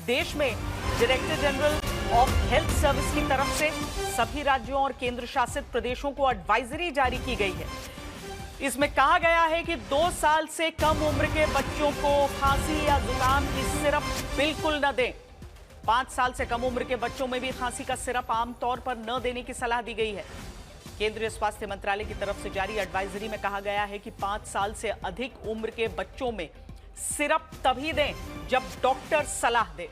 देश में director general of health service की तरफ से सभी राज्यों और केंद्र शासित प्रदेशों को एडवाइजरी जारी की गई है। इसमें कहा गया है कि 2 साल से कम उम्र के बच्चों को खांसी या जुकाम की सिरप बिल्कुल न दें। 5 साल से कम उम्र के बच्चों में भी खांसी का सिरप आमतौर पर न देने की सलाह दी गई है। केंद्रीय स्वास्थ्य मंत्रालय की तरफ से जारी एडवाइजरी में कहा गया है कि 5 साल से अधिक उम्र के बच्चों में सिरप तभी दें जब डॉक्टर सलाह दे।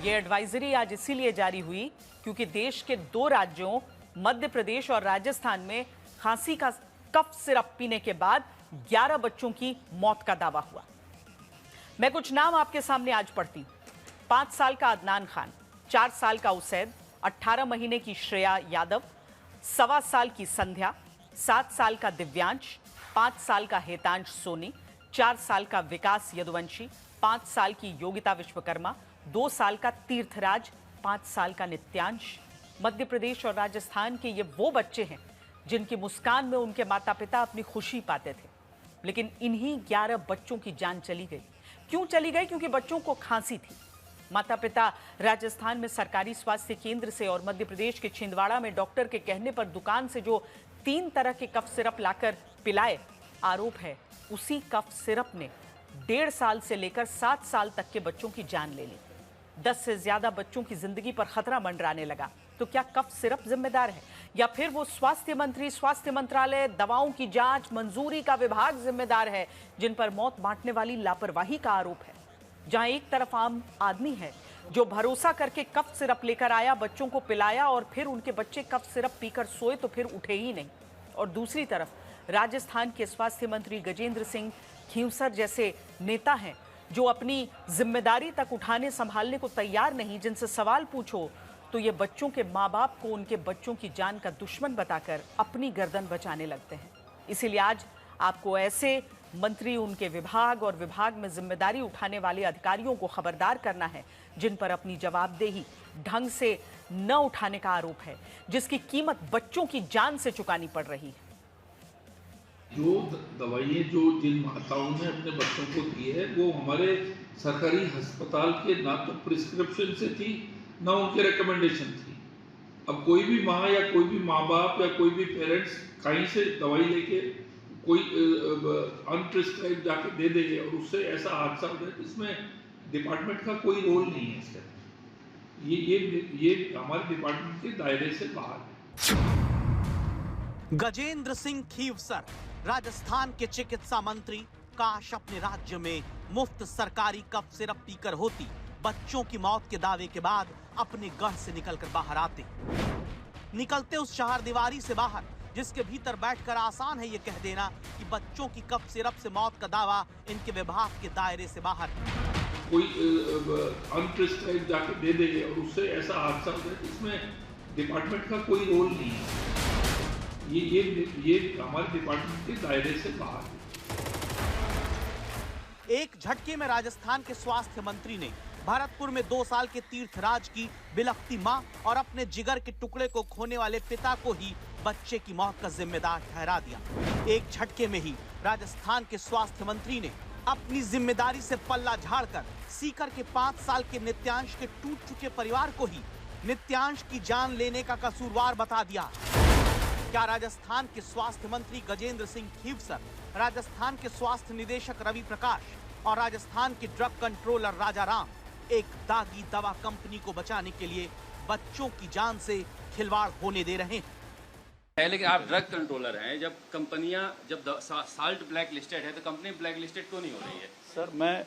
यह एडवाइजरी आज इसीलिए जारी हुई क्योंकि देश के 2 राज्यों मध्य प्रदेश और राजस्थान में खांसी का कफ सिरप पीने के बाद 11 बच्चों की मौत का दावा हुआ। मैं कुछ नाम आपके सामने आज पढ़ती हूं। 5 साल का अदनान खान, 4 साल का उसैद, 18 महीने की श्रेया यादव, 1.25 साल की संध्या, 7 साल का दिव्यांश, 5 साल का हेतांश सोनी, 4 साल का विकास यदुवंशी, 5 साल की योगिता विश्वकर्मा, 2 साल का तीर्थराज, 5 साल का नित्यांश। मध्य प्रदेश और राजस्थान के ये वो बच्चे हैं जिनकी मुस्कान में उनके माता पिता अपनी खुशी पाते थे, लेकिन इन्हीं 11 बच्चों की जान चली गई। क्यों चली गई? क्योंकि बच्चों को खांसी थी। माता पिता राजस्थान में सरकारी स्वास्थ्य केंद्र से और मध्य प्रदेश के छिंदवाड़ा में डॉक्टर के कहने पर दुकान से जो 3 तरह के कफ सिरप लाकर पिलाए, आरोप है उसी कफ सिरप ने 1.5 साल से लेकर 7 साल तक के बच्चों की जान ले ली। 10 से ज्यादा बच्चों की जिंदगी पर खतरा मंडराने लगा। तो क्या कफ सिरप जिम्मेदार है या फिर वो स्वास्थ्य मंत्री, स्वास्थ्य मंत्रालय, दवाओं की जांच, मंजूरी का विभाग जिम्मेदार है जिन पर मौत बांटने वाली लापरवाही का आरोप है? जहां एक तरफ आम आदमी है जो भरोसा करके कफ सिरप लेकर आया, बच्चों को पिलाया और फिर उनके बच्चे कफ सिरप पीकर सोए तो फिर उठे ही नहीं, और दूसरी तरफ राजस्थान के स्वास्थ्य मंत्री गजेंद्र सिंह खींवसर जैसे नेता हैं जो अपनी जिम्मेदारी तक उठाने संभालने को तैयार नहीं, जिनसे सवाल पूछो तो ये बच्चों के माँ बाप को उनके बच्चों की जान का दुश्मन बताकर अपनी गर्दन बचाने लगते हैं। इसीलिए आज आपको ऐसे मंत्री, उनके विभाग और विभाग में जिम्मेदारी उठाने वाले अधिकारियों को खबरदार करना है जिन पर अपनी जवाबदेही ढंग से न उठाने का आरोप है, जिसकी कीमत बच्चों की जान से चुकानी पड़ रही है। जो दवाइयाँ जो जिन माताओं ने अपने बच्चों को दी है वो हमारे सरकारी अस्पताल के ना तो प्रिस्क्रिप्शन से थी ना उनके रिकमेंडेशन थी। अब कोई भी माँ या कोई भी माँ बाप या कोई भी पेरेंट्स कहीं से दवाई लेके कोई अनप्रिस्क्राइब जाके दे देंगे और उससे ऐसा हादसा हो जाए, इसमें डिपार्टमेंट का कोई रोल नहीं है। इसका ये हमारे डिपार्टमेंट के दायरे से बाहर है। गजेंद्र सिंह खींवसर, राजस्थान के चिकित्सा मंत्री, काश अपने राज्य में मुफ्त सरकारी कफ सिरप पीकर होती, बच्चों की मौत के दावे के बाद अपने गढ़ से निकलकर बाहर आते। निकलते उस चारदीवारी से बाहर जिसके भीतर बैठकर आसान है ये कह देना कि बच्चों की कफ सिरप से मौत का दावा इनके विभाग के दायरे से बाहर। कोई अनप्रिस्क्राइब जाके दे देंगे और उससे ऐसा हादसा हो जाए, इसमें डिपार्टमेंट का कोई रोल नहीं है। ये हमारे डिपार्टमेंट के दायरे से बाहर है। एक झटके में राजस्थान के स्वास्थ्य मंत्री ने भरतपुर में 2 साल के तीर्थराज की बिलखती मां और अपने जिगर के टुकड़े को खोने वाले पिता को ही बच्चे की मौत का जिम्मेदार ठहरा दिया। एक झटके में ही राजस्थान के स्वास्थ्य मंत्री ने अपनी जिम्मेदारी से पल्ला झाड़कर सीकर के 5 साल के नित्यांश के टूट चुके परिवार को ही नित्यांश की जान लेने का कसूरवार बता दिया। क्या राजस्थान के स्वास्थ्य मंत्री गजेंद्र सिंह खींवसर, राजस्थान के स्वास्थ्य निदेशक रवि प्रकाश और राजस्थान के ड्रग कंट्रोलर राजा राम एक दागी दवा कंपनी को बचाने के लिए बच्चों की जान से खिलवाड़ होने दे रहे हैं? लेकिन आप ड्रग कंट्रोलर हैं, जब कंपनियां जब साल्ट ब्लैक लिस्टेड है तो कंपनी ब्लैक लिस्टेड क्यों नहीं हो रही है? सर मैं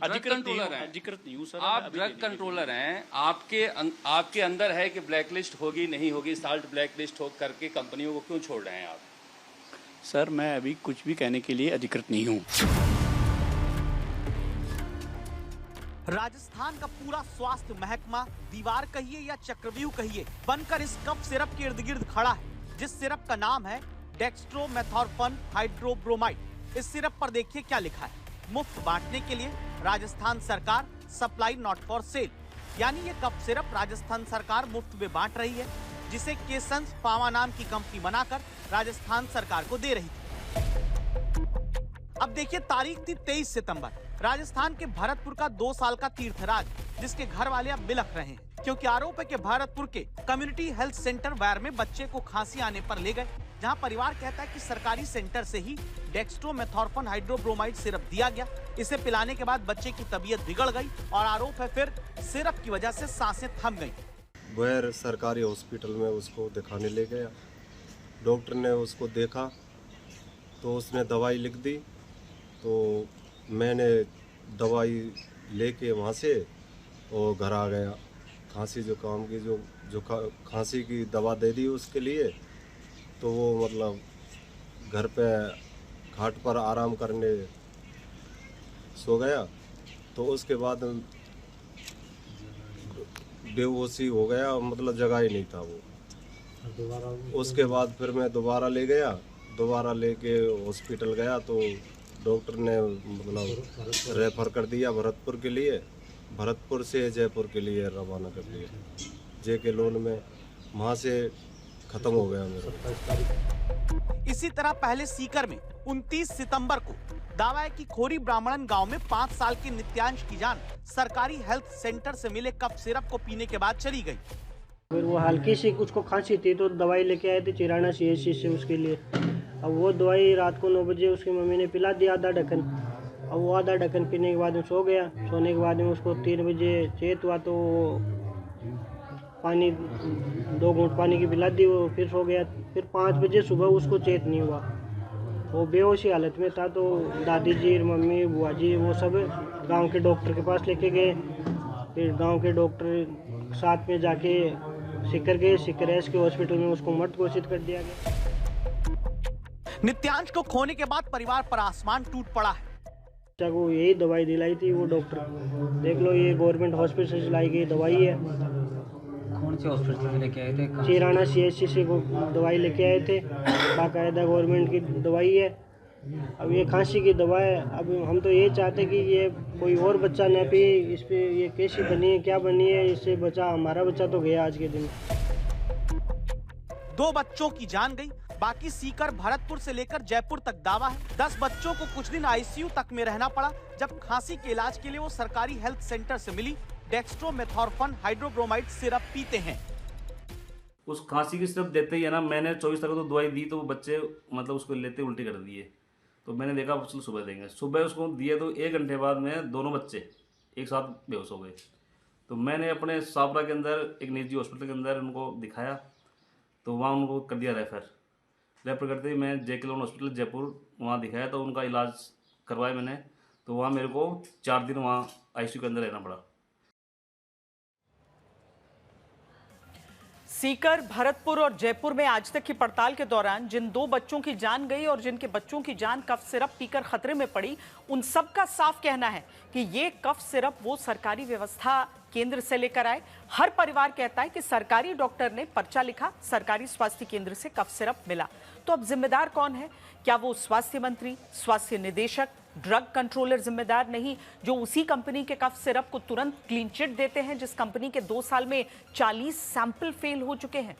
अधिकृत नहीं हूँ सर। आप ड्रग कंट्रोलर हैं, आपके अंदर है कि ब्लैक लिस्ट होगी नहीं होगी, साल्ट ब्लैक लिस्ट हो करके कंपनियों को क्यों छोड़ रहे हैं आप? सर मैं अभी कुछ भी कहने के लिए अधिकृत नहीं हूँ। राजस्थान का पूरा स्वास्थ्य महकमा, दीवार कहिए या चक्रव्यूह कहिए, बनकर इस कफ सिरप के इर्द गिर्द खड़ा है, जिस सिरप का नाम है डेक्स्ट्रोमेथोर्फन हाइड्रोब्रोमाइड। इस सिरप पर देखिए क्या लिखा है, मुफ्त बांटने के लिए राजस्थान सरकार, सप्लाई नॉट फॉर सेल। यानी ये कफ सिरप राजस्थान सरकार मुफ्त में बांट रही है, जिसे केसंस फार्मा नाम की कंपनी बनाकर राजस्थान सरकार को दे रही थी। अब देखिए, तारीख थी 23 सितंबर। राजस्थान के भरतपुर का 2 साल का तीर्थराज, जिसके घर वाले अब बिलख रहे हैं क्योंकि आरोप है कि भरतपुर के कम्युनिटी हेल्थ सेंटर वायर में बच्चे को खांसी आने पर ले गए, जहां परिवार कहता है कि सरकारी सेंटर से ही डेक्स्ट्रोमेथॉर्फन हाइड्रोब्रोमाइड सिरप दिया गया। इसे पिलाने के बाद बच्चे की तबीयत बिगड़ गई और आरोप है फिर सिरप की वजह से सांसें थम गई। वह सरकारी हॉस्पिटल में उसको दिखाने ले गया। डॉक्टर ने उसको देखा तो उसने दवाई लिख दी, तो मैंने दवाई लेके वहाँ से और घर आ गया। खांसी जुकाम की जो खांसी की दवा दे दी उसके लिए, तो वो मतलब घर पे खाट पर आराम करने सो गया। तो उसके बाद बेहोशी हो गया, मतलब जगह ही नहीं था वो। उसके बाद फिर मैं दोबारा ले गया, दोबारा लेके हॉस्पिटल गया तो डॉक्टर ने मतलब रेफर कर दिया भरतपुर के लिए। भरतपुर से जयपुर के लिए रवाना कर दिया जेके लोन में। वहाँ से खत्म हो गया मेरा। इसी तरह पहले सीकर में 29 सितंबर को दावा है कि खोरी ब्राह्मणन गांव में 5 साल के नित्यांश की जान सरकारी हेल्थ सेंटर से मिले कफ सिरप को पीने के बाद चली गई। फिर वो हल्की सी उसको खांसी थी तो दवाई लेके आए थे चिराना CHC से उसके लिए। अब वो दवाई रात को 9 बजे उसकी मम्मी ने पिला दिया आधा ढक्कन। अब वो आधा ढक्कन पीने के बाद में सो गया। सोने के बाद में उसको 3 बजे चेत हुआ तो पानी 2 घूंट पानी की पिला दी, वो फिर सो गया। फिर 5 बजे सुबह उसको चेत नहीं हुआ, वो बेहोशी हालत में था। तो दादी जी, मम्मी, बुआ जी वो सब गांव के डॉक्टर के पास लेके गए। फिर गांव के डॉक्टर साथ में जाके सिकर गए। सिकर एस के हॉस्पिटल में उसको मृत घोषित कर दिया गया। नित्यांश को खोने के बाद परिवार पर आसमान टूट पड़ा है। बच्चा को यही दवाई दिलाई थी वो डॉक्टर। देख लो, ये गवर्नमेंट हॉस्पिटल से लाई गई दवाई है। कौन से हॉस्पिटल से लेके आए थे? चिराना CHC से दवाई लेके आए थे, बाकायदा गवर्नमेंट की दवाई है। अब ये खांसी की दवा है। अब हम तो ये चाहते कि ये कोई और बच्चा न पिए। इस पे ये कैसी बनी है, क्या बनी है, इससे बचा हमारा बच्चा तो गया आज के दिन। 2 बच्चों की जान गई, बाकी सीकर भरतपुर से लेकर जयपुर तक दावा है। 10 बच्चों को कुछ दिन ICU तक में रहना पड़ा, जब खांसी के इलाज के लिए वो सरकारी हेल्थ सेंटर से मिली डेक्स्ट्रोमेथॉर्फन हाइड्रोब्रोमाइड सिरप पीते हैं। उस खांसी की सिरप देते ही है ना, मैंने 24 तारीख को दवाई दी तो वो बच्चे मतलब उसको लेते उल्टी कर दिए। तो मैंने देखा चलो सुबह देंगे। सुबह उसको दिए तो 1 घंटे बाद में दोनों बच्चे एक साथ बेहोश हो गए। तो मैंने अपने सापरा के अंदर एक निजी हॉस्पिटल के अंदर उनको दिखाया, तो वहाँ उनको कर दिया रेफर करते ही मैं जेके लोन हॉस्पिटल जयपुर वहाँ दिखाया, तो उनका इलाज करवाया मैंने। तो वहाँ मेरे को 4 दिन वहाँ ICU के अंदर रहना पड़ा। सीकर, भरतपुर और जयपुर में आज तक की पड़ताल के दौरान जिन 2 बच्चों की जान गई और जिनके बच्चों की जान कफ सिरप पीकर खतरे में पड़ी, उन सब का साफ कहना है कि ये कफ सिरप वो सरकारी व्यवस्था केंद्र से लेकर आए। हर परिवार कहता है कि सरकारी डॉक्टर ने पर्चा लिखा, सरकारी स्वास्थ्य केंद्र से कफ सिरप मिला। तो अब जिम्मेदार कौन है? क्या वो स्वास्थ्य मंत्री, स्वास्थ्य निदेशक, ड्रग कंट्रोलर जिम्मेदार नहीं, जो उसी कंपनी के कफ सिरप को तुरंत क्लीन चिट देते हैं जिस कंपनी के 2 साल में 40 सैंपल फेल हो चुके हैं?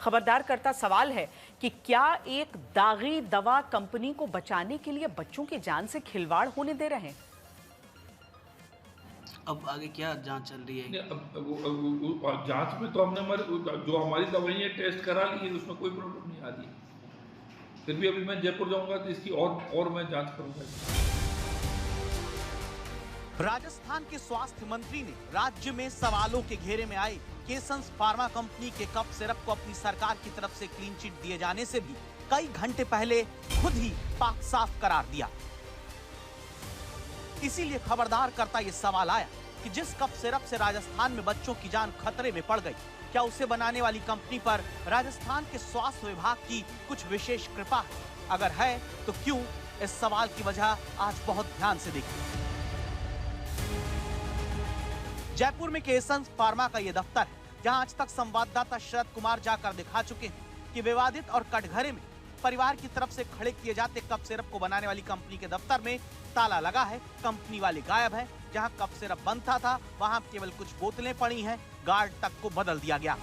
खबरदार करता सवाल है कि क्या एक दागी दवा कंपनी को बचाने के लिए बच्चों की जान से खिलवाड़ होने दे रहे हैं? अब आगे क्या जांच चल रही है? अब जांच में तो हमने जो हमारी दवाइयाँ टेस्ट करा ली है, उसमें कोई प्रॉब्लम नहीं आ रही। फिर भी अभी मैं जयपुर जाऊंगा तो इसकी और मैं जांच करूंगा। राजस्थान के स्वास्थ्य मंत्री ने राज्य में सवालों के घेरे में आए केसंस फार्मा कंपनी के कफ सिरप को अपनी सरकार की तरफ से क्लीन चिट दिए जाने से भी कई घंटे पहले खुद ही पाक साफ करार दिया। इसीलिए खबरदार करता ये सवाल आया कि जिस कफ सिरप से राजस्थान में बच्चों की जान खतरे में पड़ गई, क्या उसे बनाने वाली कंपनी पर राजस्थान के स्वास्थ्य विभाग की कुछ विशेष कृपा है? अगर है तो क्यों? इस सवाल की वजह आज बहुत ध्यान से देखिए। जयपुर में केसंस फार्मा का यह दफ्तर है, जहां आज तक संवाददाता शरद कुमार जाकर दिखा चुके हैं कि विवादित और कटघरे में परिवार की तरफ से खड़े किए जाते कफ सिरप को बनाने वाली कंपनी के दफ्तर में ताला लगा है, कंपनी वाले गायब हैं। जहां कफ सिरप बनता था वहां केवल कुछ बोतलें पड़ी हैं, गार्ड तक को बदल दिया गया।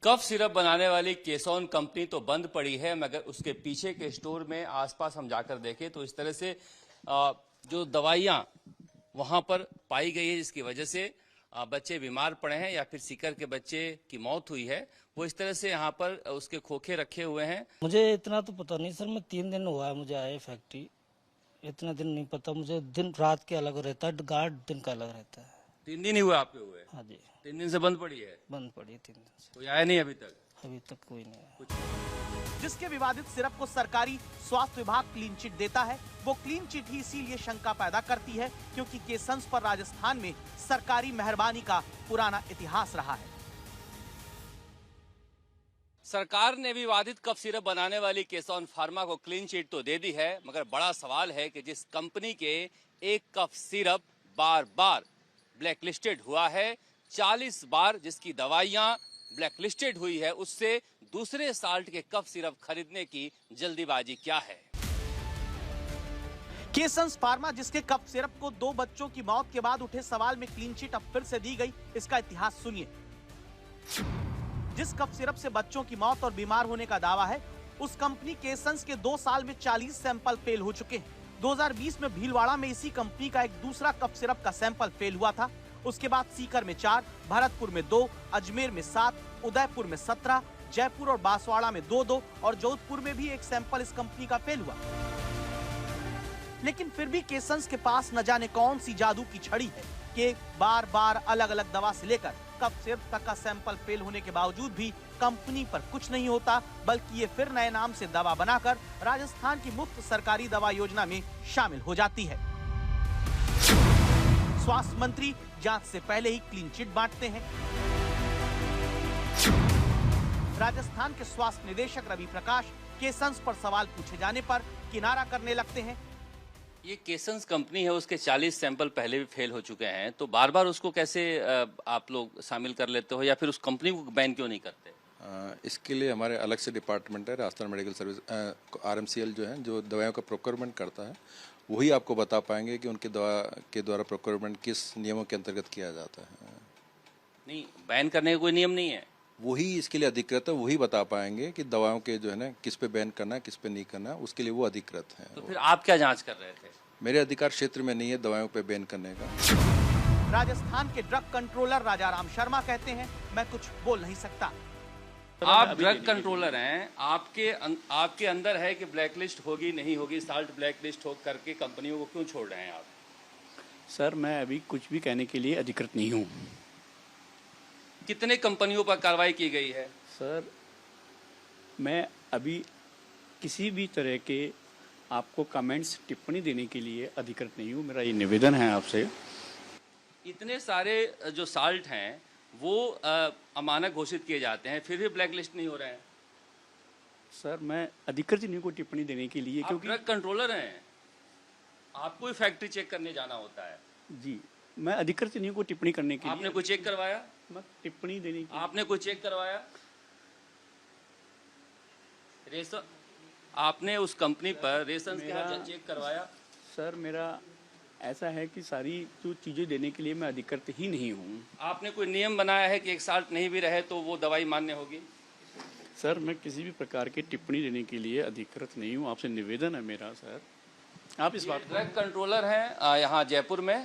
कफ सिरप बनाने वाली केसॉन कंपनी तो बंद पड़ी है, मगर उसके पीछे के स्टोर में आसपास हम जाकर देखें तो इस तरह से जो दवाइयां वहां पर पाई गई है, जिसकी वजह से बच्चे बीमार पड़े हैं या फिर सीकर के बच्चे की मौत हुई है, वो इस तरह से यहाँ पर उसके खोखे रखे हुए हैं। मुझे इतना तो पता नहीं सर, मैं 3 दिन हुआ है मुझे आए फैक्ट्री, इतना दिन नहीं पता मुझे। दिन रात के अलग रहता है, गार्ड दिन का अलग रहता है। 3 दिन ही हुए आपके हुए? हाँ जी। 3 दिन से बंद पड़ी है? बंद पड़ी है 3 दिन से। कोई आया नहीं अभी तक? अभी तक कोई नहीं आया। जिसके विवादित सिरप को सरकारी स्वास्थ्य विभाग क्लीन चिट देता है, वो क्लीन चिट ही इसीलिए शंका पैदा करती है क्योंकि केसंस पर राजस्थान में सरकारी मेहरबानी का पुराना इतिहास रहा है। सरकार ने विवादित कफ सिरप बनाने वाली केसॉन फार्मा को क्लीन चिट तो दे दी है, मगर बड़ा सवाल है कि जिस कंपनी के एक कफ सिरप बार बार ब्लैकलिस्टेड हुआ है, 40 बार जिसकी दवाइयां ब्लैकलिस्टेड हुई है, उससे दूसरे साल्ट के कफ सिरप खरीदने की जल्दीबाजी क्या है? केसंस फार्मा जिसके कफ सिरप को 2 बच्चों की मौत के बाद उठे सवाल में क्लीन चिट अब फिर से दी गई, इसका इतिहास सुनिए। जिस कफ सिरप से बच्चों की मौत और बीमार होने का दावा है, उस कंपनी केसंस के 2 साल में 40 सैंपल फेल हो चुके हैं। 2020 में भीलवाड़ा में इसी कंपनी का एक दूसरा कफ सिरप का सैंपल फेल हुआ था। उसके बाद सीकर में 4, भरतपुर में 2, अजमेर में 7, उदयपुर में 17, जयपुर और बांसवाड़ा में 2-2 और जोधपुर में भी एक सैंपल इस कंपनी का फेल हुआ। लेकिन फिर भी केसंस के पास न जाने कौन सी जादू की छड़ी है कि बार बार अलग अलग दवा से लेकर कफ सिरप तक का सैंपल फेल होने के बावजूद भी कंपनी पर कुछ नहीं होता, बल्कि ये फिर नए नाम से दवा बनाकर राजस्थान की मुफ्त सरकारी दवा योजना में शामिल हो जाती है। स्वास्थ्य मंत्री जांच से पहले ही क्लीन चिट बांटते हैं। राजस्थान के स्वास्थ्य निदेशक रवि प्रकाश केसंस पर सवाल पूछे जाने पर किनारा करने लगते हैं। ये केसंस कंपनी है, उसके 40 सैंपल पहले भी फेल हो चुके हैं, तो बार बार उसको कैसे आप लोग शामिल कर लेते हो या फिर उस कंपनी को बैन क्यों नहीं करते? इसके लिए हमारे अलग से डिपार्टमेंट है, राजस्थान मेडिकल सर्विस RMCL जो है, जो दवाइयों का प्रोक्योरमेंट करता है, वही आपको बता पाएंगे कि उनकी दवा के द्वारा प्रोक्योरमेंट किस नियमों के अंतर्गत किया जाता है। नहीं, बैन करने का कोई नियम नहीं है, वही इसके लिए अधिकृत है, वही बता पाएंगे कि दवाओं के जो है ना किस पे बैन करना है, किस पे नहीं करना है, उसके लिए वो अधिकृत है। तो फिर आप क्या जांच कर रहे थे? मेरे अधिकार क्षेत्र में नहीं है दवाओं पे बैन करने का। राजस्थान के ड्रग कंट्रोलर राजाराम शर्मा कहते हैं, मैं कुछ बोल नहीं सकता। आप ड्रग कंट्रोलर हैं, आपके अंदर है कि ब्लैकलिस्ट होगी नहीं होगी, साल्ट ब्लैकलिस्ट हो करके कंपनियों को क्यों छोड़ रहे हैं आप? सर मैं अभी कुछ भी कहने के लिए अधिकृत नहीं हूँ। कितने कंपनियों पर कार्रवाई की गई है? सर मैं अभी किसी भी तरह के आपको कमेंट्स टिप्पणी देने के लिए अधिकृत नहीं हूँ। मेरा ये निवेदन है आपसे। इतने सारे जो साल्ट हैं वो अमानक घोषित किए जाते हैं, फिर भी ब्लैकलिस्ट नहीं हो रहे हैं। सर मैं अधिकृत नहीं को टिप्पणी देने के लिए, क्योंकि ड्रग कंट्रोलर हैं, आपको फैक्ट्री चेक करने जाना होता है। जी, मैं अधिकृत नहीं को टिप्पणी करने के लिए। आपने कोई चेक करवाया? मैं टिप्पणी देने की। आपने कोई चेक करवाया? आपने उस कंपनी पर रेशन का चेक करवाया? सर मेरा ऐसा है कि सारी जो चीज़ें देने के लिए मैं अधिकृत ही नहीं हूँ। आपने कोई नियम बनाया है कि एक साल्ट नहीं भी रहे तो वो दवाई मान्य होगी? सर मैं किसी भी प्रकार की टिप्पणी देने के लिए अधिकृत नहीं हूँ, आपसे निवेदन है मेरा। सर आप इस बात। ड्रग कंट्रोलर हैं यहाँ जयपुर में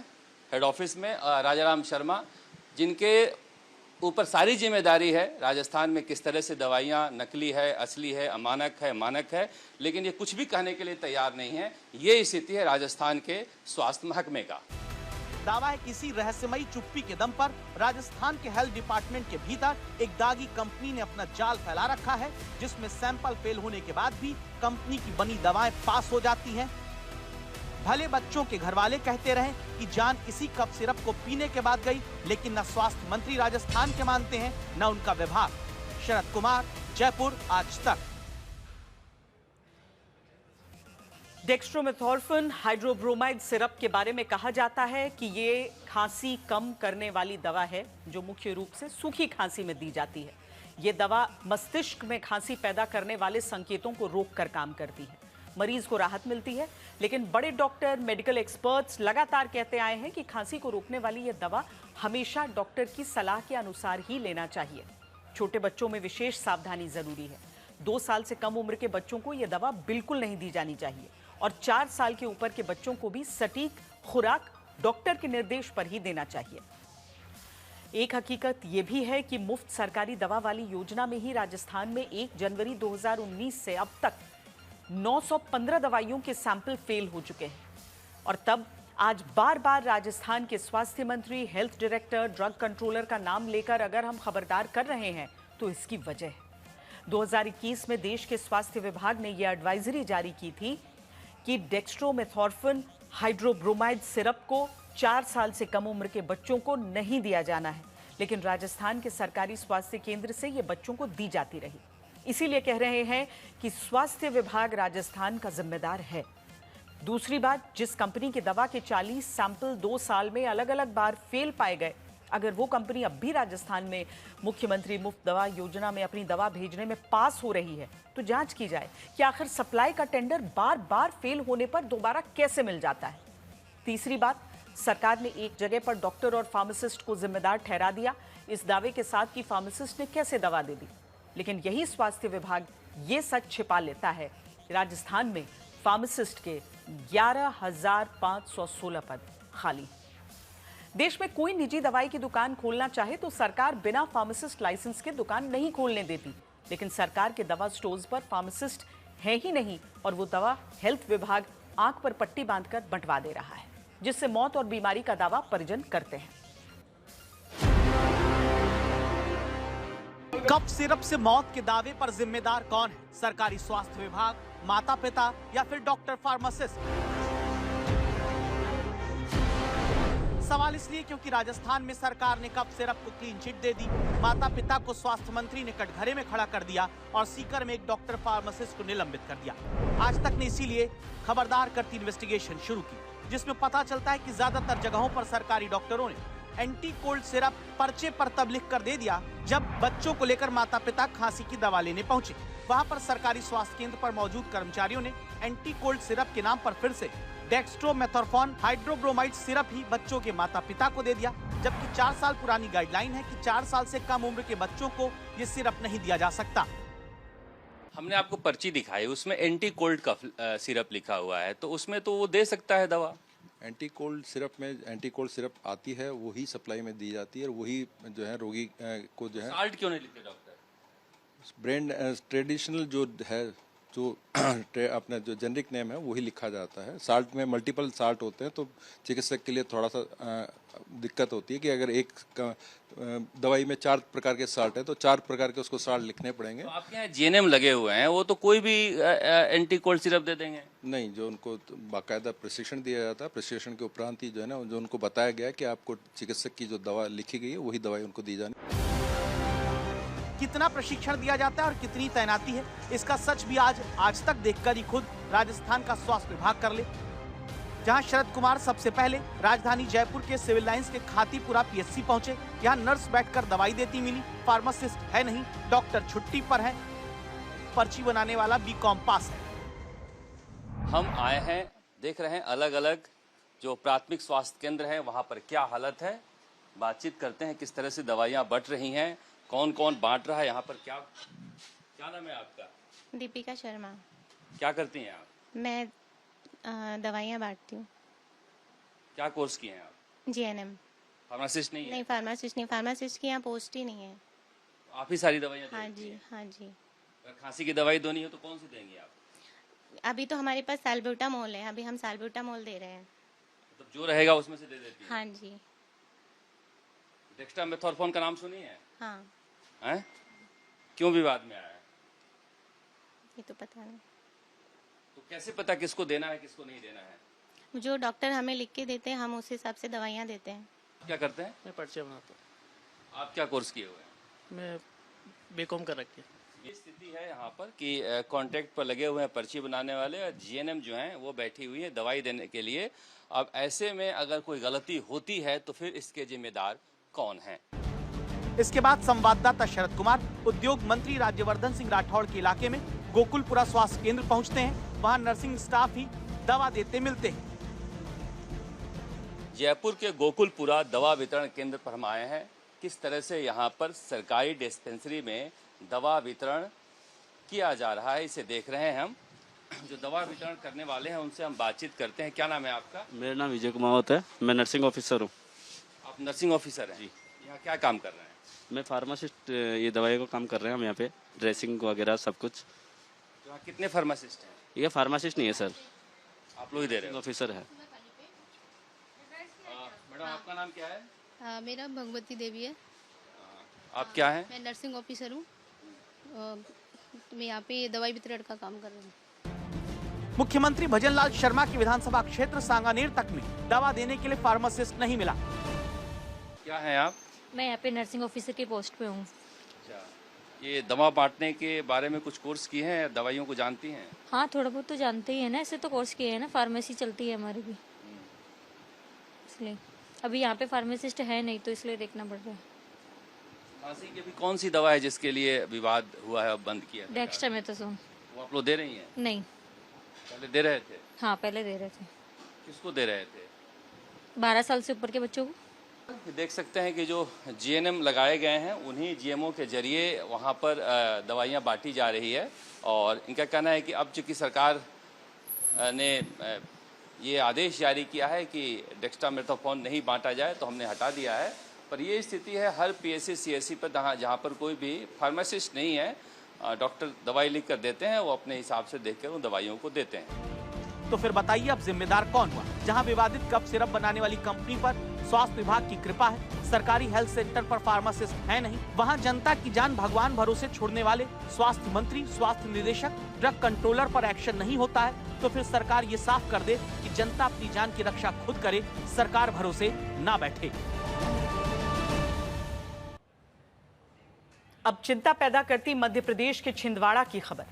हेड ऑफिस में राजाराम शर्मा, जिनके ऊपर सारी जिम्मेदारी है राजस्थान में किस तरह से दवाइयाँ नकली है, असली है, अमानक है, मानक है, लेकिन ये कुछ भी कहने के लिए तैयार नहीं है। ये स्थिति है राजस्थान के स्वास्थ्य महकमे का। दावा है किसी रहस्यमयी चुप्पी के दम पर राजस्थान के हेल्थ डिपार्टमेंट के भीतर एक दागी कंपनी ने अपना जाल फैला रखा है, जिसमें सैंपल फेल होने के बाद भी कंपनी की बनी दवाएं पास हो जाती हैं। भले बच्चों के घर वाले कहते रहे कि जान इसी कफ सिरप को पीने के बाद गई, लेकिन न स्वास्थ्य मंत्री राजस्थान के मानते हैं न उनका विभाग। शरद कुमार, जयपुर, आज तक। डेक्स्ट्रोमेथोर्फिन हाइड्रोब्रोमाइड सिरप के बारे में कहा जाता है कि ये खांसी कम करने वाली दवा है जो मुख्य रूप से सूखी खांसी में दी जाती है। ये दवा मस्तिष्क में खांसी पैदा करने वाले संकेतों को रोककर काम करती है, मरीज को राहत मिलती है। लेकिन बड़े डॉक्टर, मेडिकल एक्सपर्ट्स लगातार कहते आए हैं कि खांसी को रोकने वाली यह दवा हमेशा डॉक्टर की सलाह के अनुसार ही लेना चाहिए। छोटे बच्चों में विशेष सावधानी जरूरी है। 2 साल से कम उम्र के बच्चों को यह दवा बिल्कुल नहीं दी जानी चाहिए और 4 साल के ऊपर के बच्चों को भी सटीक खुराक डॉक्टर के निर्देश पर ही देना चाहिए। एक हकीकत यह भी है कि मुफ्त सरकारी दवा वाली योजना में ही राजस्थान में 1 जनवरी 2019 से अब तक 915 दवाइयों के सैंपल फेल हो चुके हैं। और तब आज बार बार राजस्थान के स्वास्थ्य मंत्री, हेल्थ डायरेक्टर, ड्रग कंट्रोलर का नाम लेकर अगर हम खबरदार कर रहे हैं तो इसकी वजह है 2021 में देश के स्वास्थ्य विभाग ने यह एडवाइजरी जारी की थी कि डेक्स्ट्रोमेथॉर्फिन हाइड्रोब्रोमाइड सिरप को 4 साल से कम उम्र के बच्चों को नहीं दिया जाना है, लेकिन राजस्थान के सरकारी स्वास्थ्य केंद्र से ये बच्चों को दी जाती रही। इसीलिए कह रहे हैं कि स्वास्थ्य विभाग राजस्थान का जिम्मेदार है। दूसरी बात, जिस कंपनी की दवा के 40 सैंपल 2 साल में अलग अलग बार फेल पाए गए, अगर वो कंपनी अब भी राजस्थान में मुख्यमंत्री मुफ्त दवा योजना में अपनी दवा भेजने में पास हो रही है तो जांच की जाए कि आखिर सप्लाई का टेंडर बार बार फेल होने पर दोबारा कैसे मिल जाता है। तीसरी बात, सरकार ने एक जगह पर डॉक्टर और फार्मासिस्ट को जिम्मेदार ठहरा दिया इस दावे के साथ कि फार्मासिस्ट ने कैसे दवा दे दी, लेकिन यही स्वास्थ्य विभाग ये सच छिपा लेता है कि राजस्थान में फार्मासिस्ट के 11,516 पद खाली। देश में कोई निजी दवाई की दुकान खोलना चाहे तो सरकार बिना फार्मासिस्ट लाइसेंस के दुकान नहीं खोलने देती, लेकिन सरकार के दवा स्टोर्स पर फार्मासिस्ट है ही नहीं और वो दवा हेल्थ विभाग आंख पर पट्टी बांधकर बंटवा दे रहा है, जिससे मौत और बीमारी का दावा परिजन करते हैं। कफ सिरप से मौत के दावे पर जिम्मेदार कौन है? सरकारी स्वास्थ्य विभाग, माता पिता या फिर डॉक्टर फार्मासिस्ट? सवाल इसलिए क्योंकि राजस्थान में सरकार ने कफ सिरप को क्लीन चिट दे दी, माता पिता को स्वास्थ्य मंत्री ने कटघरे में खड़ा कर दिया और सीकर में एक डॉक्टर फार्मासिस्ट को निलंबित कर दिया। आज तक ने इसीलिए खबरदार करती इन्वेस्टिगेशन शुरू की, जिसमें पता चलता है कि ज्यादातर जगहों पर सरकारी डॉक्टरों ने एंटी कोल्ड सिरप पर्चे पर तब लिख कर दे दिया जब बच्चों को लेकर माता पिता खांसी की दवा लेने पहुंचे। वहां पर सरकारी स्वास्थ्य केंद्र पर मौजूद कर्मचारियों ने एंटी कोल्ड सिरप के नाम पर फिर से डेक्स्ट्रोमेथॉर्फिन हाइड्रोब्रोमाइड सिरप ही बच्चों के माता पिता को दे दिया, जबकि 4 साल पुरानी गाइडलाइन है कि 4 साल से कम उम्र के बच्चों को ये सिरप नहीं दिया जा सकता। हमने आपको पर्ची दिखाई, उसमें एंटी कोल्ड कफ सिरप लिखा हुआ है, तो उसमें तो वो दे सकता है दवा। एंटी कोल्ड सिरप में एंटी कोल्ड सिरप आती है, वही सप्लाई में दी जाती है और वही जो है रोगी को जो है। साल्ट क्यों नहीं लिखते डॉक्टर? ब्रांड ट्रेडिशनल जो है, जो अपना जो जेनरिक नेम है वही लिखा जाता है। साल्ट में मल्टीपल साल्ट होते हैं तो चिकित्सक के लिए थोड़ा सा दिक्कत होती है कि अगर एक दवाई में 4 प्रकार के साल्ट है तो 4 प्रकार के उसको साल्ट लिखने पड़ेंगे। तो आपके यहाँ जीएनएम लगे हुए हैं, वो तो कोई भी एंटी कोल्ड सिरप दे देंगे? नहीं, जो उनको बाकायदा प्रशिक्षण दिया जाता है, प्रशिक्षण के उपरांत ही जो है ना, जो उनको बताया गया है कि आपको चिकित्सक की जो दवा लिखी गई है वही दवाई उनको दी जानी। कितना प्रशिक्षण दिया जाता है और कितनी तैनाती है, इसका सच भी आज तक देखकर ही खुद राजस्थान का स्वास्थ्य विभाग कर ले। जहां शरद कुमार सबसे पहले राजधानी जयपुर के सिविल लाइंस के खातीपुरा पीएचसी पहुंचे, यहां नर्स बैठकर दवाई देती मिली, फार्मासिस्ट है नहीं, डॉक्टर छुट्टी पर है, पर्ची बनाने वाला बीकॉम पास है। हम आए हैं, देख रहे हैं अलग अलग जो प्राथमिक स्वास्थ्य केंद्र है वहां पर क्या हालत है, बातचीत करते हैं किस तरह से दवाइयां बंट रही हैं, कौन कौन बांट रहा है यहाँ पर। क्या नाम है आपका? दीपिका शर्मा। क्या करती हैं आप? मैं दवाइयाँ बांटती हूँ। क्या कोर्स किए हैं आप? जीएनएम। फार्मासिस्ट नहीं है? नहीं, फार्मासिस्ट नहीं, फार्मासिस्ट की यहाँ पोस्ट ही नहीं है। आप ही सारी दवाइयाँ? हाँ जी, हाँ जी। अगर खांसी की दवाई देनी हो तो कौन सी देंगी आप? अभी तो हमारे पास साल्ब्यूटामोल है, अभी हम साल्ब्यूटामोल दे रहे हैं। तो जो रहेगा उसमें से दे देती हैं? हाँ जी। डेक्स्ट्रोमेथॉर्फिन का नाम सुनी है? हाँ। हैं? क्यों विवाद में आया है? ये तो पता नहीं। तो कैसे पता किसको देना है किसको नहीं देना है? जो डॉक्टर हमें लिख के देते हैं हम उस हिसाब से दवाइयाँ देते हैं। क्या करते हैं? मैं पर्चे बनाता हूँ। आप क्या कोर्स किए हुए हैं? मैं बीकॉम कर रखी है। ये स्थिति है यहाँ पर कि कॉन्ट्रैक्ट पर लगे हुए हैं पर्ची बनाने वाले और जीएनएम जो हैं वो बैठी हुई है दवाई देने के लिए। अब ऐसे में अगर कोई गलती होती है तो फिर इसके जिम्मेदार कौन हैं? इसके बाद संवाददाता शरद कुमार उद्योग मंत्री राज्यवर्धन सिंह राठौड़ के इलाके में गोकुलपुरा स्वास्थ्य केंद्र पहुंचते हैं। वहां नर्सिंग स्टाफ ही दवा देते मिलते हैं। जयपुर के गोकुलपुरा दवा वितरण केंद्र पर हम आए हैं। किस तरह से यहाँ पर सरकारी डिस्पेंसरी में दवा वितरण किया जा रहा है, इसे देख रहे हैं हम। जो दवा वितरण करने वाले हैं उनसे हम बातचीत करते हैं। क्या नाम है आपका? मेरा नाम विजय कुमार है, मैं नर्सिंग ऑफिसर हूँ। आप नर्सिंग ऑफिसर हैं जी? यहाँ क्या काम कर रहे हैं? मैं फार्मासिस्ट, ये दवाइयों का काम कर रहे हैं हम यहाँ पे, ड्रेसिंग वगैरह सब कुछ। यहाँ कितने फार्मासिस्ट हैं? ये फार्मासिस्ट नहीं है सर, आप लोग ही दे रहे हैं? ऑफिसर है। मैडम आपका नाम क्या है? मेरा भगवती देवी है। आप क्या हैं? मैं नर्सिंग ऑफिसर हूँ। मैं यहाँ पे दवाई वितरण का काम कर रही हूँ। मुख्यमंत्री भजनलाल शर्मा के विधानसभा क्षेत्र सांगानेर तक में दवा देने के लिए फार्मासिस्ट नहीं मिला। क्या है आप? मैं यहाँ पे नर्सिंग ऑफिसर के पोस्ट पे हूँ। अच्छा, ये दवा बांटने के बारे में कुछ कोर्स किए हैं, दवाइयों को जानती हैं? हाँ, थोड़ा बहुत तो जानते ही है ना, ऐसे तो कोर्स किए हैं ना, फार्मेसी चलती है हमारी भी, इसलिए अभी यहाँ पे फार्मासिस्ट है नहीं तो इसलिए देखना पड़ रहा है। खांसी की भी कौन सी दवा है जिसके लिए विवाद हुआ है, अब बंद किया? डेक्स्ट्रामेथासोन। वो आप लोग दे रही हैं? नहीं, पहले दे रहे थे? हाँ पहले दे रहे थे। किसको दे रहे थे? 12 साल से ऊपर के बच्चों को। देख सकते हैं कि जो जीएनएम लगाए गए हैं उन्हीं जीएमओ के जरिए वहाँ पर दवाइयाँ बांटी जा रही है। और इनका कहना है कि अब चूँकि सरकार ने ये आदेश जारी किया है कि डेक्स्ट्रामेथासोन नहीं बांटा जाए तो हमने हटा दिया है। पर ये स्थिति है हर पीएससी सीएससी पर जहाँ पर कोई भी फार्मासिस्ट नहीं है, डॉक्टर दवाई लिख कर देते हैं, वो अपने हिसाब से देख कर उन दवाइयों को देते हैं। तो फिर बताइए अब जिम्मेदार कौन हुआ? जहां विवादित कफ सिरप बनाने वाली कंपनी पर स्वास्थ्य विभाग की कृपा है, सरकारी हेल्थ सेंटर पर फार्मासिस्ट है नहीं, वहां जनता की जान भगवान भरोसे छोड़ने वाले स्वास्थ्य मंत्री, स्वास्थ्य निदेशक, ड्रग कंट्रोलर पर एक्शन नहीं होता है, तो फिर सरकार ये साफ कर दे कि जनता अपनी जान की रक्षा खुद करे, सरकार भरोसे ना बैठे। अब चिंता पैदा करती मध्य प्रदेश के छिंदवाड़ा की खबर,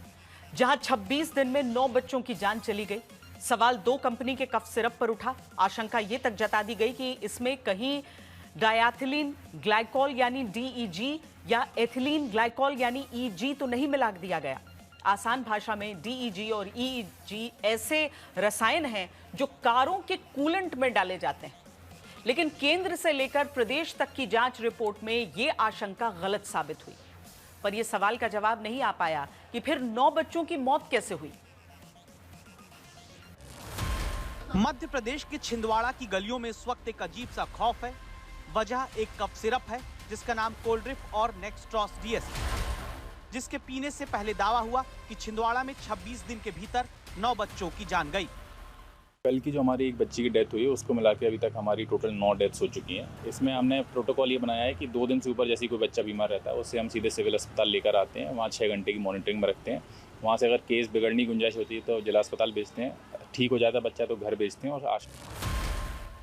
जहां 26 दिन में 9 बच्चों की जान चली गई। सवाल 2 कंपनी के कफ सिरप पर उठा। आशंका ये तक जता दी गई कि इसमें कहीं डायथिलीन ग्लाइकोल यानी DEG या एथिलीन ग्लाइकोल यानी EG तो नहीं मिला दिया गया। आसान भाषा में DEG और EG ऐसे रसायन हैं जो कारों के कूलेंट में डाले जाते हैं, लेकिन केंद्र से लेकर प्रदेश तक की जांच रिपोर्ट में ये आशंका गलत साबित हुई। पर यह सवाल का जवाब नहीं आ पाया कि फिर 9 बच्चों की मौत कैसे हुई। मध्य प्रदेश के छिंदवाड़ा की गलियों में इस वक्त एक अजीब सा खौफ है। वजह एक कफ सिरप है जिसका नाम कोल्ड्रिप और नेक्स्ट्रॉस DS, जिसके पीने से पहले दावा हुआ कि छिंदवाड़ा में 26 दिन के भीतर 9 बच्चों की जान गई। कल की जो हमारी एक बच्ची की डेथ हुई है उसको मिला के अभी तक हमारी टोटल 9 डेथ्स हो चुकी हैं। इसमें हमने प्रोटोकॉल ये बनाया है कि 2 दिन से ऊपर जैसे कोई बच्चा बीमार रहता है उससे हम सीधे सिविल अस्पताल लेकर आते हैं, वहाँ 6 घंटे की मॉनिटरिंग में रखते हैं। वहाँ से अगर केस बिगड़ने की गुंजाइश होती है तो जिला अस्पताल भेजते हैं, ठीक हो जाता है बच्चा तो घर भेजते हैं। और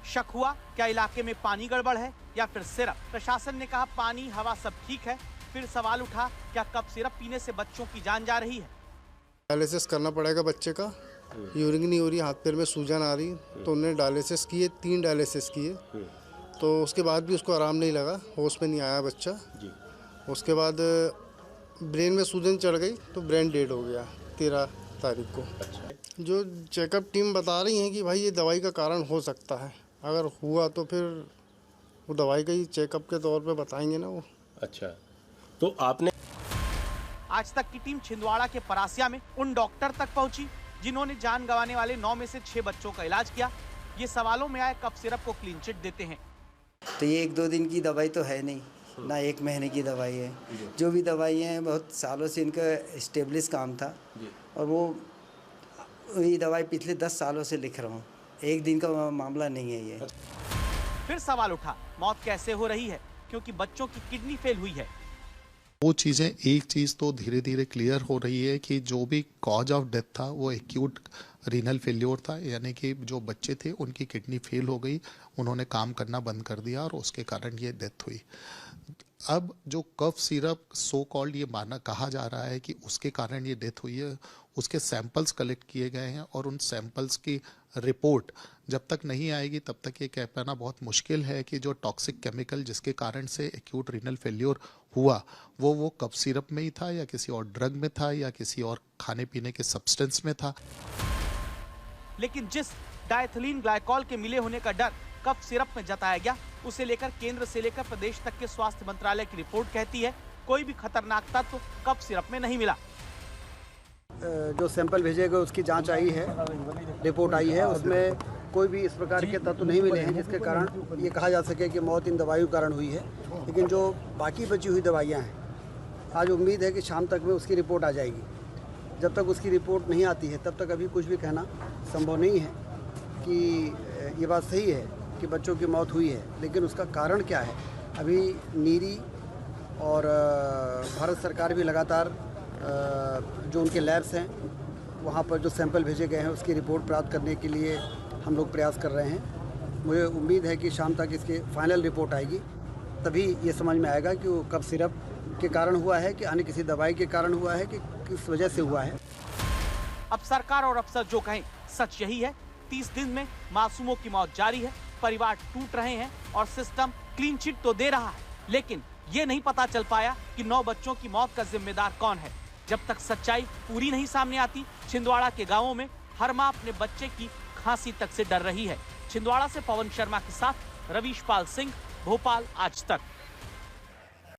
शक हुआ क्या इलाके में पानी गड़बड़ है या फिर सिरप? प्रशासन ने कहा पानी हवा सब ठीक है। फिर सवाल उठा क्या कफ सिरप पीने से बच्चों की जान जा रही है? डायलिसिस करना पड़ेगा बच्चे का, यूरिन नहीं हो रही, हाथ पैर में सूजन आ रही, तो उन्होंने डायलिसिस किए, 3 डायलिसिस किए, तो उसके बाद भी उसको आराम नहीं लगा, होश में नहीं आया बच्चा। उसके बाद ब्रेन में सूजन चढ़ गई तो ब्रेन डेड हो गया 13 तारीख को। जो चेकअप टीम बता रही है कि भाई ये दवाई का कारण हो सकता है, अगर हुआ तो फिर वो दवाई का ही चेकअप के तौर पे बताएंगे ना वो। अच्छा, तो आपने आज तक की टीम छिंदवाड़ा के परासिया में उन डॉक्टर तक पहुंची जिन्होंने जान गंवाने वाले 9 में से 6 बच्चों का इलाज किया। ये सवालों में आए कफ सिरप को क्लीन चिट देते हैं। तो ये 1-2 दिन की दवाई तो है नहीं ना, 1 महीने की दवाई है। जो भी दवाई हैं बहुत सालों से इनका एस्टेब्लिश काम था और वो ये दवाई पिछले 10 सालों से लिख रहा हूँ, 1 दिन का मामला नहीं है ये। फिर सवाल उठा मौत कैसे हो रही है, क्योंकि बच्चों की किडनी फेल हुई है। वो चीज़ें, एक चीज़ तो धीरे धीरे क्लियर हो रही है कि जो भी कॉज ऑफ डेथ था वो एक्यूट रीनल फेल्योर था, यानी कि जो बच्चे थे उनकी किडनी फेल हो गई, उन्होंने काम करना बंद कर दिया और उसके कारण ये डेथ हुई। अब जो कफ सिरप सो कॉल्ड ये कहा जा रहा है कि उसके कारण ये डेथ हुई है, उसके सैंपल्स कलेक्ट किए गए हैं और उन सैंपल्स की रिपोर्ट जब तक नहीं आएगी तब तक ये कह पाना बहुत मुश्किल है कि जो टॉक्सिक केमिकल जिसके कारण से एक्यूट रीनल फेल्योर हुआ वो कफ सिरप में ही था या किसी और ड्रग में था या किसी और खाने पीने के सब्सटेंस में था। लेकिन जिस डायथिलीन ग्लाइकोल के मिले होने का डर कफ सिरप में जताया गया, उसे लेकर केंद्र से लेकर प्रदेश तक के स्वास्थ्य मंत्रालय की रिपोर्ट कहती है कोई भी खतरनाक तत्व कफ सिरप में नहीं मिला। जो सैंपल भेजे गए उसकी जांच आई है, रिपोर्ट आई है, उसमें कोई भी इस प्रकार के तत्व नहीं मिले हैं जिसके कारण ये कहा जा सके कि मौत इन दवाइयों के कारण हुई है। लेकिन जो बाकी बची हुई दवाइयाँ हैं, आज उम्मीद है कि शाम तक में उसकी रिपोर्ट आ जाएगी। जब तक उसकी रिपोर्ट नहीं आती है तब तक अभी कुछ भी कहना संभव नहीं है कि ये बात सही है कि बच्चों की मौत हुई है, लेकिन उसका कारण क्या है अभी नीरी और भारत सरकार भी लगातार जो उनके लैब्स हैं वहाँ पर जो सैंपल भेजे गए हैं उसकी रिपोर्ट प्राप्त करने के लिए हम लोग प्रयास कर रहे हैं। मुझे उम्मीद है कि शाम तक इसकी फाइनल रिपोर्ट आएगी, तभी ये समझ में आएगा कि वो कफ सिरप के कारण हुआ है कि अन्य किसी दवाई के कारण हुआ है कि किस वजह से हुआ है। अब सरकार और अफसर जो कहें सच यही है, 30 दिन में मासूमों की मौत जारी है, परिवार टूट रहे हैं और सिस्टम क्लीन चिट तो दे रहा है, लेकिन ये नहीं पता चल पाया कि 9 बच्चों की मौत का जिम्मेदार कौन है। जब तक सच्चाई पूरी नहीं सामने आती, छिंदवाड़ा के गांवों में हर मां अपने बच्चे की खांसी तक से डर रही है। छिंदवाड़ा से पवन शर्मा के साथ रवीश पाल सिंह, भोपाल आज तक।